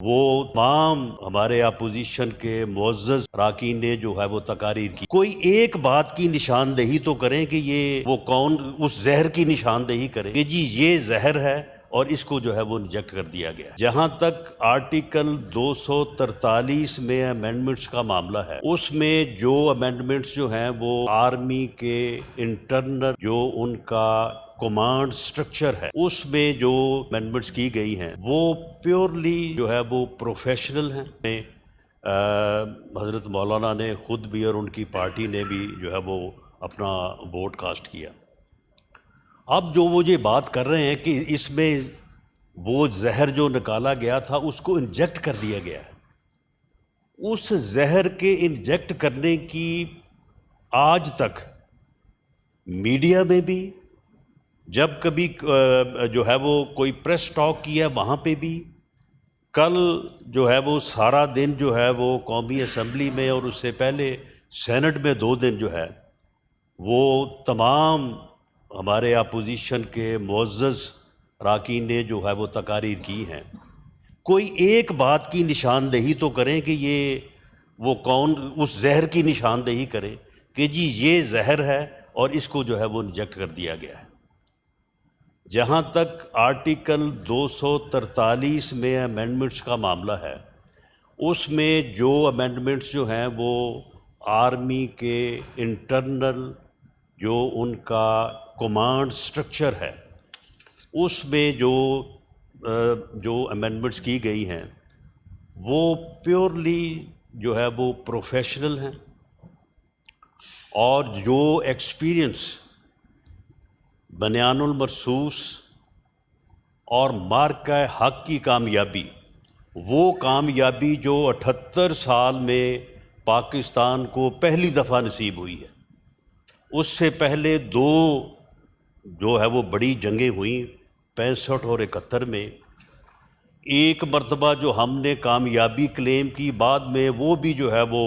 وہ تمام ہمارے اپوزیشن کے معزز اراکین نے جو ہے وہ تقاریر کی، کوئی ایک بات کی نشاندہی تو کریں کہ یہ وہ کون اس زہر کی نشاندہی کریں کہ جی یہ زہر ہے اور اس کو جو ہے وہ انجیکٹ کر دیا گیا ہے۔ جہاں تک آرٹیکل 243 میں امینڈمنٹس کا معاملہ ہے، اس میں جو امینڈمنٹس جو ہیں وہ آرمی کے انٹرنل جو ان کا کمانڈ سٹرکچر ہے، اس میں جو امینڈمنٹس کی گئی ہیں وہ پیورلی جو ہے وہ پروفیشنل ہیں۔ حضرت مولانا نے خود بھی اور ان کی پارٹی نے بھی جو ہے وہ اپنا ووٹ کاسٹ کیا۔ اب جو وہ یہ بات کر رہے ہیں کہ اس میں وہ زہر جو نکالا گیا تھا اس کو انجیکٹ کر دیا گیا ہے، اس زہر کے انجیکٹ کرنے کی آج تک میڈیا میں بھی جب کبھی جو ہے وہ کوئی پریس ٹاک کیا وہاں پہ بھی، کل جو ہے وہ سارا دن جو ہے وہ قومی اسمبلی میں اور اس سے پہلے سینٹ میں 2 دن جو ہے وہ تمام ہمارے اپوزیشن کے معزز اراکین نے جو ہے وہ تقاریر کی ہیں۔ کوئی ایک بات کی نشاندہی تو کریں کہ یہ وہ کون اس زہر کی نشاندہی کریں کہ جی یہ زہر ہے اور اس کو جو ہے وہ انجیکٹ کر دیا گیا ہے۔ جہاں تک آرٹیکل 243 میں امینڈمنٹس کا معاملہ ہے، اس میں جو امینڈمنٹس جو ہیں وہ آرمی کے انٹرنل جو ان کا کمانڈ سٹرکچر ہے، اس میں جو امینڈمنٹس کی گئی ہیں وہ پیورلی جو ہے وہ پروفیشنل ہیں، اور جو ایکسپیرینس بنیان المرصوص اور مارکہ حق کی کامیابی، وہ کامیابی جو 78 سال میں پاکستان کو پہلی دفعہ نصیب ہوئی ہے۔ اس سے پہلے 2 جو ہے وہ بڑی جنگیں ہوئیں 65 اور 71 میں، ایک مرتبہ جو ہم نے کامیابی کلیم کی بعد میں وہ بھی جو ہے وہ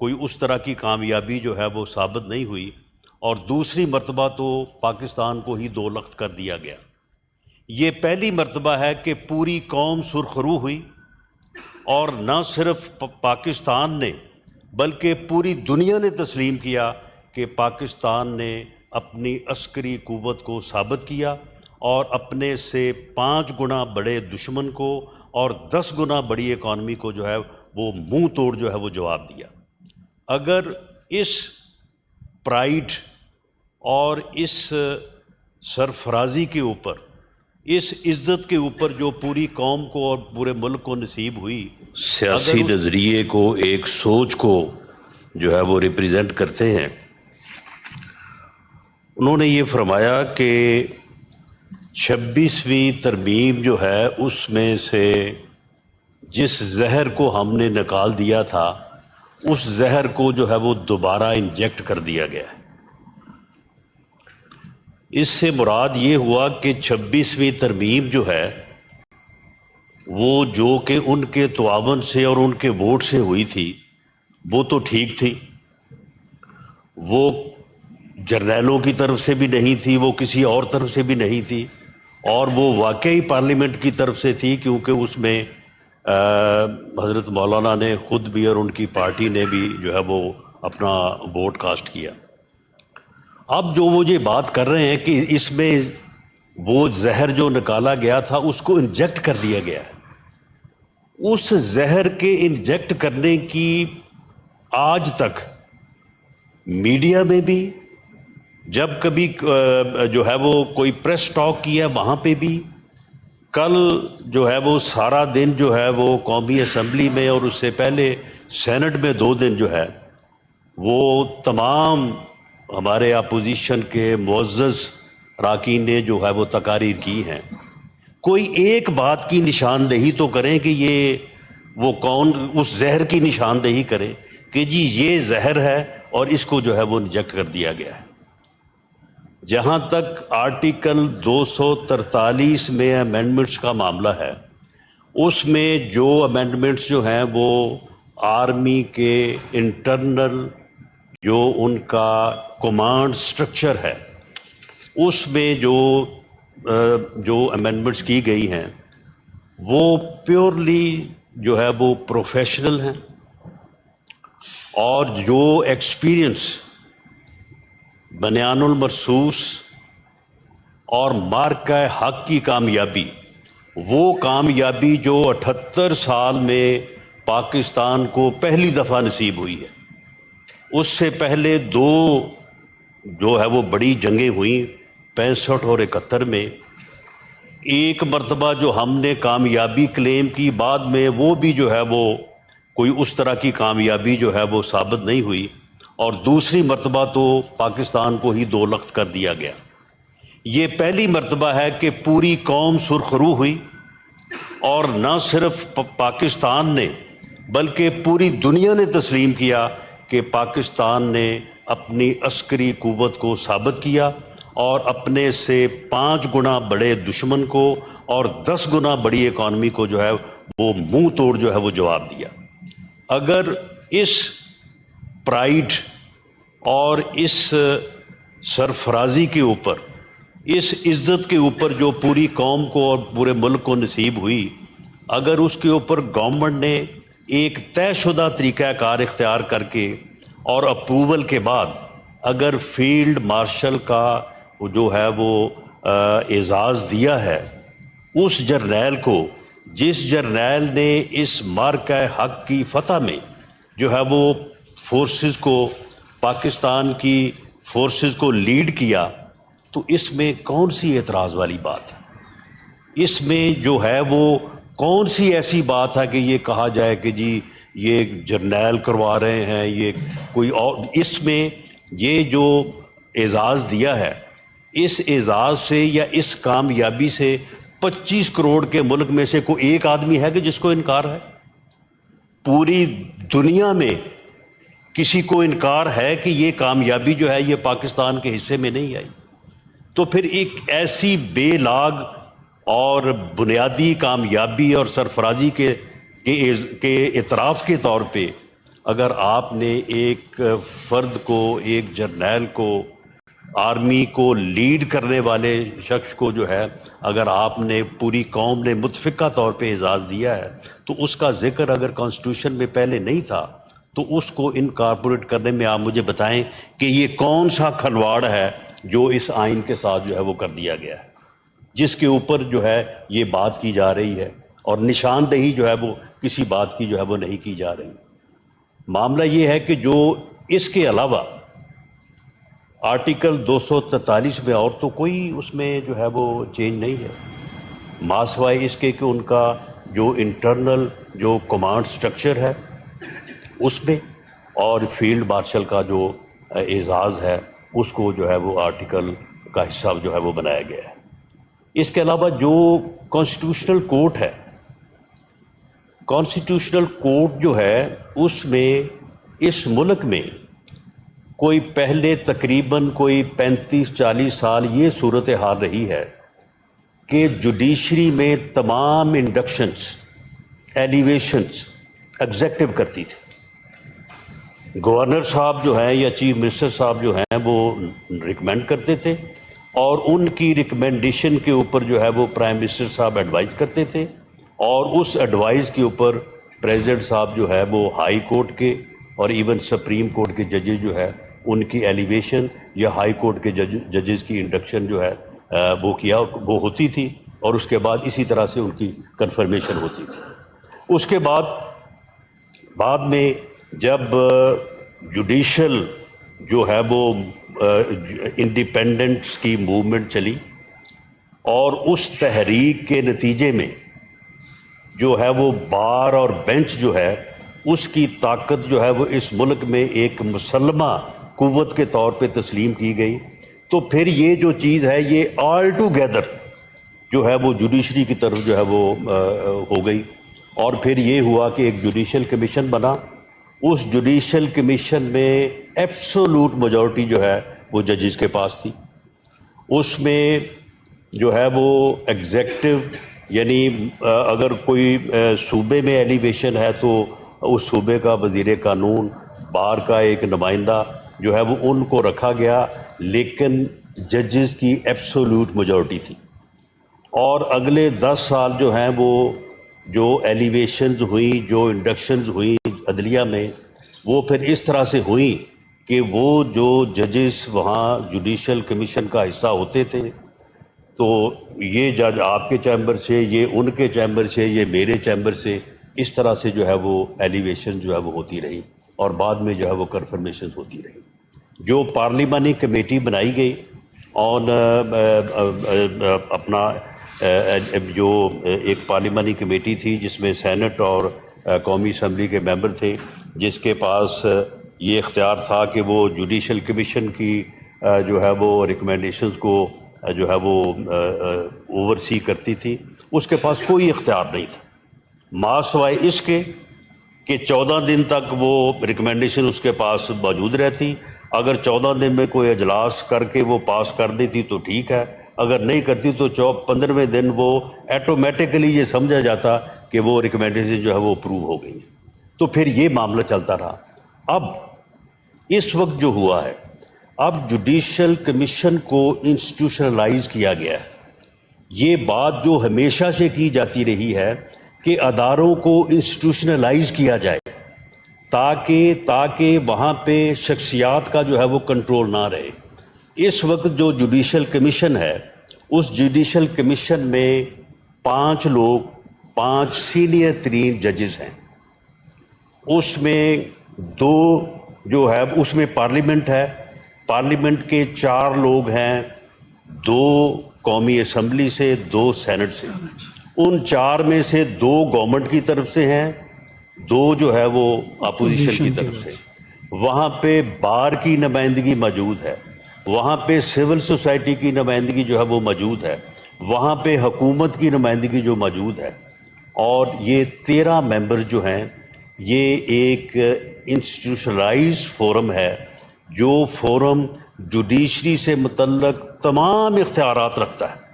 کوئی اس طرح کی کامیابی جو ہے وہ ثابت نہیں ہوئی، اور دوسری مرتبہ تو پاکستان کو ہی 2 لخت کر دیا گیا۔ یہ پہلی مرتبہ ہے کہ پوری قوم سرخرو ہوئی، اور نہ صرف پاکستان نے بلکہ پوری دنیا نے تسلیم کیا کہ پاکستان نے اپنی عسکری قوت کو ثابت کیا اور اپنے سے 5 گنا بڑے دشمن کو اور 10 گنا بڑی اکانومی کو جو ہے وہ منہ توڑ جو ہے وہ جواب دیا۔ اگر اس پرائیڈ اور اس سرفرازی کے اوپر، اس عزت کے اوپر جو پوری قوم کو اور پورے ملک کو نصیب ہوئی، سیاسی نظریے کو، ایک سوچ کو جو ہے وہ ریپریزنٹ کرتے ہیں، انہوں نے یہ فرمایا کہ 26ویں ترمیم جو ہے اس میں سے جس زہر کو ہم نے نکال دیا تھا اس زہر کو جو ہے وہ دوبارہ انجیکٹ کر دیا گیا ہے۔ اس سے مراد یہ ہوا کہ 26ویں ترمیم جو ہے وہ جو کہ ان کے تعاون سے اور ان کے ووٹ سے ہوئی تھی وہ تو ٹھیک تھی، وہ جرنیلوں کی طرف سے بھی نہیں تھی، وہ کسی اور طرف سے بھی نہیں تھی، اور وہ واقعی پارلیمنٹ کی طرف سے تھی، کیونکہ اس میں حضرت مولانا نے خود بھی اور ان کی پارٹی نے بھی جو ہے وہ اپنا ووٹ کاسٹ کیا۔ اب جو وہ یہ بات کر رہے ہیں کہ اس میں وہ زہر جو نکالا گیا تھا اس کو انجیکٹ کر دیا گیا ہے، اس زہر کے انجیکٹ کرنے کی آج تک میڈیا میں بھی جب کبھی جو ہے وہ کوئی پریس ٹاک کیا وہاں پہ بھی، کل جو ہے وہ سارا دن جو ہے وہ قومی اسمبلی میں اور اس سے پہلے سینٹ میں 2 دن جو ہے وہ تمام ہمارے اپوزیشن کے معزز اراکین نے جو ہے وہ تقاریر کی ہیں۔ کوئی ایک بات کی نشاندہی تو کریں کہ یہ وہ کون اس زہر کی نشاندہی کریں کہ جی یہ زہر ہے اور اس کو جو ہے وہ انجیکٹ کر دیا گیا ہے۔ جہاں تک آرٹیکل 243 میں امینڈمنٹس کا معاملہ ہے، اس میں جو امینڈمنٹس جو ہیں وہ آرمی کے انٹرنل جو ان کا کمانڈ سٹرکچر ہے، اس میں جو امینڈمنٹس کی گئی ہیں وہ پیورلی جو ہے وہ پروفیشنل ہیں، اور جو ایکسپیرئنس بنیان المرصوص اور مارکہ حق کی کامیابی، وہ کامیابی جو 78 سال میں پاکستان کو پہلی دفعہ نصیب ہوئی ہے۔ اس سے پہلے دو جو ہے وہ بڑی جنگیں ہوئیں 65 اور 71 میں۔ ایک مرتبہ جو ہم نے کامیابی کلیم کی، بعد میں وہ بھی جو ہے وہ کوئی اس طرح کی کامیابی جو ہے وہ ثابت نہیں ہوئی، اور دوسری مرتبہ تو پاکستان کو ہی دو لخت کر دیا گیا۔ یہ پہلی مرتبہ ہے کہ پوری قوم سرخرو ہوئی، اور نہ صرف پاکستان نے بلکہ پوری دنیا نے تسلیم کیا کہ پاکستان نے اپنی عسکری قوت کو ثابت کیا، اور اپنے سے 5 گنا بڑے دشمن کو اور 10 گنا بڑی اکانومی کو جو ہے وہ منہ توڑ جو ہے وہ جواب دیا۔ اگر اس پرائیڈ اور اس سرفرازی کے اوپر، اس عزت کے اوپر جو پوری قوم کو اور پورے ملک کو نصیب ہوئی، اگر اس کے اوپر گورنمنٹ نے ایک طے شدہ طریقہ کار اختیار کر کے اور اپروول کے بعد اگر فیلڈ مارشل کا جو ہے وہ اعزاز دیا ہے اس جرنیل کو، جس جرنیل نے اس مارکہ حق کی فتح میں جو ہے وہ فورسز کو، پاکستان کی فورسز کو لیڈ کیا، تو اس میں کون سی اعتراض والی بات ہے؟ اس میں جو ہے وہ کون سی ایسی بات ہے کہ یہ کہا جائے کہ جی یہ جرنیل کروا رہے ہیں، یہ کوئی اور؟ اس میں یہ جو اعزاز دیا ہے، اس اعزاز سے یا اس کامیابی سے 25 کروڑ کے ملک میں سے کوئی ایک آدمی ہے کہ جس کو انکار ہے؟ پوری دنیا میں کسی کو انکار ہے کہ یہ کامیابی جو ہے یہ پاکستان کے حصے میں نہیں آئی؟ تو پھر ایک ایسی بے لاگ اور بنیادی کامیابی اور سرفرازی کے اعتراف کے طور پہ اگر آپ نے ایک فرد کو، ایک جرنیل کو، آرمی کو لیڈ کرنے والے شخص کو جو ہے اگر آپ نے پوری قوم نے متفقہ طور پہ اعزاز دیا ہے، تو اس کا ذکر اگر کانسٹیٹیوشن میں پہلے نہیں تھا تو اس کو انکارپوریٹ کرنے میں آپ مجھے بتائیں کہ یہ کون سا کھلواڑ ہے جو اس آئین کے ساتھ جو ہے وہ کر دیا گیا ہے، جس کے اوپر جو ہے یہ بات کی جا رہی ہے، اور نشاندہی جو ہے وہ کسی بات کی جو ہے وہ نہیں کی جا رہی۔ معاملہ یہ ہے کہ جو اس کے علاوہ آرٹیکل 243 میں اور تو کوئی اس میں جو ہے وہ چینج نہیں ہے، ماسوائے اس کے کہ ان کا جو انٹرنل جو کمانڈ سٹرکچر ہے اس میں، اور فیلڈ مارشل کا جو اعزاز ہے اس کو جو ہے وہ آرٹیکل کا حصہ جو ہے وہ بنایا گیا ہے۔ اس کے علاوہ جو کانسٹیٹیوشنل کورٹ ہے، کانسٹیٹیوشنل کورٹ جو ہے اس میں اس ملک میں کوئی پہلے تقریباً کوئی 35-40 سال یہ صورتحال رہی ہے کہ جوڈیشری میں تمام انڈکشنز، ایلیویشنز ایگزیکٹو کرتی تھی۔ گورنر صاحب جو ہیں یا چیف منسٹر صاحب جو ہیں وہ ریکمینڈ کرتے تھے، اور ان کی ریکمینڈیشن کے اوپر جو ہے وہ پرائم منسٹر صاحب ایڈوائز کرتے تھے، اور اس ایڈوائز کے اوپر پریزیڈنٹ صاحب جو ہے وہ ہائی کورٹ کے اور ایون سپریم کورٹ کے ججز جو ہے ان کی ایلیویشن یا ہائی کورٹ کے ججز کی انڈکشن جو ہے وہ ہوتی تھی، اور اس کے بعد اسی طرح سے ان کی کنفرمیشن ہوتی تھی۔ اس کے بعد میں جب جوڈیشل جو ہے وہ انڈیپینڈنس کی موومنٹ چلی، اور اس تحریک کے نتیجے میں جو ہے وہ بار اور بینچ جو ہے اس کی طاقت جو ہے وہ اس ملک میں ایک مسلمہ قوت کے طور پہ تسلیم کی گئی، تو پھر یہ جو چیز ہے یہ آل ٹوگیدر جو ہے وہ جوڈیشری کی طرف جو ہے وہ ہو گئی، اور پھر یہ ہوا کہ ایک جوڈیشل کمیشن بنا۔ اس جوڈیشل کمیشن میں ایبسولوٹ میجورٹی جو ہے وہ ججز کے پاس تھی۔ اس میں جو ہے وہ ایگزیکٹو، یعنی اگر کوئی صوبے میں ایلیویشن ہے تو اس صوبے کا وزیر قانون، بار کا ایک نمائندہ جو ہے وہ ان کو رکھا گیا، لیکن ججز کی ایبسولوٹ میجورٹی تھی، اور اگلے 10 سال جو ہیں وہ جو ایلیویشنز ہوئی، جو انڈکشنز ہوئی عدلیہ میں، وہ پھر اس طرح سے ہوئی کہ وہ جو ججز وہاں جوڈیشل کمیشن کا حصہ ہوتے تھے، تو یہ جج آپ کے چیمبر سے، یہ ان کے چیمبر سے، یہ میرے چیمبر سے، اس طرح سے جو ہے وہ ایلیویشن جو ہے وہ ہوتی رہی، اور بعد میں جو ہے وہ کنفرمیشنز ہوتی رہی۔ جو پارلیمانی کمیٹی بنائی گئی اور اپنا جو ایک پارلیمانی کمیٹی تھی جس میں سینٹ اور قومی اسمبلی کے ممبر تھے، جس کے پاس یہ اختیار تھا کہ وہ جوڈیشل کمیشن کی جو ہے وہ ریکمنڈیشنز کو جو ہے وہ اوورسی کرتی تھی، اس کے پاس کوئی اختیار نہیں تھا، ماں سوائے اس کے کہ 14 دن تک وہ ریکمنڈیشن اس کے پاس موجود رہتی۔ اگر 14 دن میں کوئی اجلاس کر کے وہ پاس کر دیتی تو ٹھیک ہے، اگر نہیں کرتی تو 15ویں دن وہ ایٹومیٹکلی یہ سمجھا جاتا کہ وہ ریکمنڈیشن جو ہے وہ اپروو ہو گئی۔ تو پھر یہ معاملہ چلتا رہا۔ اب اس وقت جو ہوا ہے، اب جوڈیشل کمیشن کو انسٹیٹیوشنلائز کیا گیا ہے۔ یہ بات جو ہمیشہ سے کی جاتی رہی ہے کہ اداروں کو انسٹیٹیوشنلائز کیا جائے تاکہ وہاں پہ شخصیات کا جو ہے وہ کنٹرول نہ رہے۔ اس وقت جو جوڈیشل کمیشن ہے، اس جوڈیشل کمیشن میں 5 لوگ، 5 سینئر ترین ججز ہیں۔ اس میں 2 جو ہے اس میں پارلیمنٹ ہے، پارلیمنٹ کے 4 لوگ ہیں، 2 قومی اسمبلی سے، 2 سینٹ سے۔ ان 4 میں سے 2 گورنمنٹ کی طرف سے ہیں، 2 جو ہے وہ اپوزیشن کی طرف سے۔ وہاں پہ بار کی نمائندگی موجود ہے، وہاں پہ سول سوسائٹی کی نمائندگی جو ہے وہ موجود ہے، وہاں پہ حکومت کی نمائندگی جو موجود ہے، اور یہ 13 ممبر جو ہیں، یہ ایک انسٹیٹیوشنلائز فورم ہے، جو فورم جوڈیشری سے متعلق تمام اختیارات رکھتا ہے۔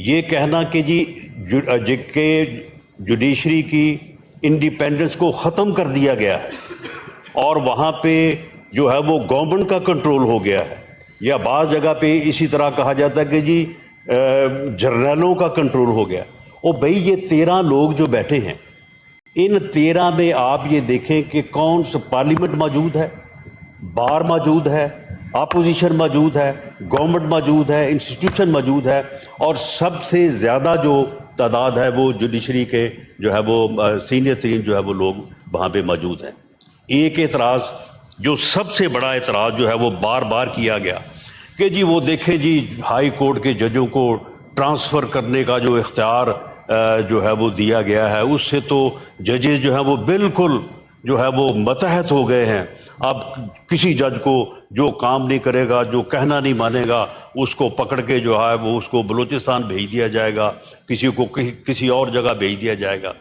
یہ کہنا کہ جوڈیشری کی انڈیپینڈنس کو ختم کر دیا گیا ہے اور وہاں پہ جو ہے وہ گورنمنٹ کا کنٹرول ہو گیا ہے، یا بعض جگہ پہ اسی طرح کہا جاتا ہے کہ جی جرنیلوں کا کنٹرول ہو گیا۔ او بھئی، یہ 13 لوگ جو بیٹھے ہیں، ان 13 میں آپ یہ دیکھیں کہ کون سا پارلیمنٹ موجود ہے، بار موجود ہے، اپوزیشن موجود ہے، گورنمنٹ موجود ہے، انسٹیٹیوشن موجود ہے، اور سب سے زیادہ جو تعداد ہے وہ جوڈیشری کے جو ہے وہ سینئر ترین جو ہے وہ لوگ وہاں پہ موجود ہیں۔ ایک اعتراض، جو سب سے بڑا اعتراض جو ہے وہ بار بار کیا گیا کہ جی وہ دیکھیں جی ہائی کورٹ کے ججوں کو ٹرانسفر کرنے کا جو اختیار جو ہے وہ دیا گیا ہے، اس سے تو ججز جو ہیں وہ بالکل جو ہے وہ متحد ہو گئے ہیں۔ اب کسی جج کو جو کام نہیں کرے گا، جو کہنا نہیں مانے گا، اس کو پکڑ کے جو ہے وہ اس کو بلوچستان بھیج دیا جائے گا، کسی کو کسی اور جگہ بھیج دیا جائے گا۔